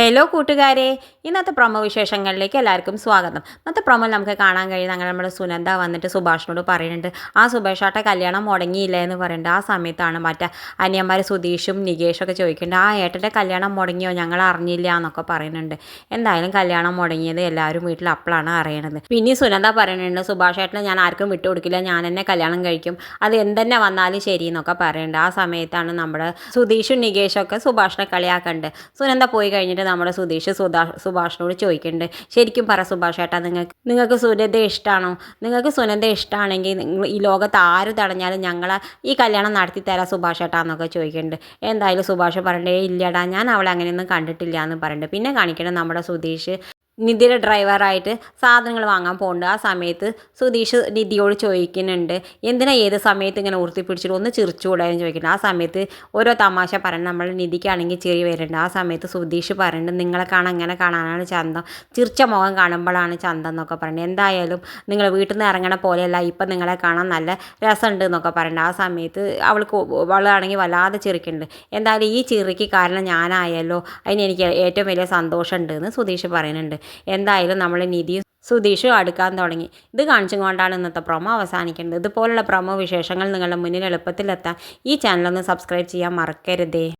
Hello കൂട്ടുകാരെ, ഇന്നത്തെ promo വിശേഷങ്ങളിലേക്ക് എല്ലാവർക്കും സ്വാഗതം. ഇന്നത്തെ പ്രൊമോ നമുക്ക് കാണാൻ കഴിയുന്ന അങ്ങനെ നമ്മുടെ സുനന്ദ വന്നിട്ട് സുഭാഷിനോട് പറയുന്നുണ്ട്, ആ സുഭാഷേട്ട കല്യാണം മുടങ്ങിയില്ല എന്ന് പറയുന്നുണ്ട്. ആ സമയത്താണ് മറ്റേ അനിയന്മാർ സുധീഷും നികേഷും ഒക്കെ ചോദിക്കുന്നുണ്ട്, ആ ഏട്ടൻ്റെ കല്യാണം മുടങ്ങിയോ, ഞങ്ങൾ അറിഞ്ഞില്ല എന്നൊക്കെ പറയുന്നുണ്ട്. എന്തായാലും കല്യാണം മുടങ്ങിയത് എല്ലാവരും വീട്ടിൽ അപ്പോഴാണ് അറിയണത്. പിന്നെ സുനന്ദ പറയുന്നുണ്ട്, സുഭാഷേട്ടനെ ഞാൻ ആർക്കും വിട്ടുകൊടുക്കില്ല, ഞാൻ എന്നെ കല്യാണം കഴിക്കും, അത് എന്തെന്നെ വന്നാലും ശരി എന്നൊക്കെ പറയുന്നുണ്ട്. ആ സമയത്താണ് നമ്മുടെ സുധീഷും നികേഷും ഒക്കെ സുഭാഷിനെ കളിയാക്കുന്നുണ്ട്. സുനന്ദ പോയി കഴിഞ്ഞിട്ട് നമ്മുടെ സുഭാഷിനോട് ചോദിക്കുന്നുണ്ട്, ശരിക്കും പറ സുഭാഷേട്ടാ, നിങ്ങൾക്ക് സുനന്ദ ഇഷ്ടമാണോ? നിങ്ങൾക്ക് സുനന്ദ ഇഷ്ടമാണെങ്കിൽ നിങ്ങൾ ഈ ലോകത്ത് ആര് തടഞ്ഞാലും ഞങ്ങൾ ഈ കല്യാണം നടത്തി തരാം സുഭാഷേട്ടാ എന്നൊക്കെ ചോദിക്കുന്നുണ്ട്. എന്തായാലും സുഭാഷ് പറയണ്ടേ, ഇല്ലടാ, ഞാൻ അവളെ അങ്ങനെയൊന്നും കണ്ടിട്ടില്ല എന്ന് പറയുന്നുണ്ട്. പിന്നെ കാണിക്കണം നമ്മുടെ സുധീഷ് നിധിയുടെ ഡ്രൈവറായിട്ട് സാധനങ്ങൾ വാങ്ങാൻ പോകുന്നുണ്ട്. ആ സമയത്ത് സുധീഷ് നിധിയോട് ചോദിക്കുന്നുണ്ട്, എന്തിനാ ഏത് സമയത്ത് ഇങ്ങനെ ഉയർത്തിപ്പിടിച്ചിട്ട് ഒന്ന് ചിരിച്ചുകൂടാന്ന് ചോദിക്കുന്നുണ്ട്. ആ സമയത്ത് ഓരോ തമാശ പറയുന്നത് നമ്മൾ നിധിക്കാണെങ്കിൽ ചിരി വരുന്നുണ്ട്. ആ സമയത്ത് സുധീഷ് പറയുന്നുണ്ട്, നിങ്ങളെ കാണാൻ ഇങ്ങനെ കാണാനാണ് ചന്തം, ചിരിച്ച മുഖം കാണുമ്പോഴാണ് ചന്തം എന്നൊക്കെ പറയുന്നത്. എന്തായാലും നിങ്ങൾ വീട്ടിൽ നിന്ന് ഇറങ്ങണ പോലെയല്ല, ഇപ്പം നിങ്ങളെ കാണാൻ നല്ല രസമുണ്ട് എന്നൊക്കെ പറയുന്നുണ്ട്. ആ സമയത്ത് അവളാണെങ്കിൽ വല്ലാതെ ചിരിക്കുന്നുണ്ട്. എന്തായാലും ഈ ചിരിക്ക് കാരണം ഞാനായല്ലോ, അതിന് എനിക്ക് ഏറ്റവും വലിയ സന്തോഷമുണ്ട് എന്ന് സുധീഷ് പറയുന്നുണ്ട്. എന്തായാലും നമ്മൾ നിധിയും സുധീഷും അടുക്കാൻ തുടങ്ങി. ഇത് കാണിച്ചുകൊണ്ടാണ് ഇന്നത്തെ പ്രൊമോ അവസാനിക്കുന്നത്. ഇതുപോലുള്ള പ്രൊമോ വിശേഷങ്ങൾ നിങ്ങളുടെ മുന്നിൽ എളുപ്പത്തിലെത്താൻ ഈ ചാനലൊന്ന് സബ്സ്ക്രൈബ് ചെയ്യാൻ മറക്കരുതേ.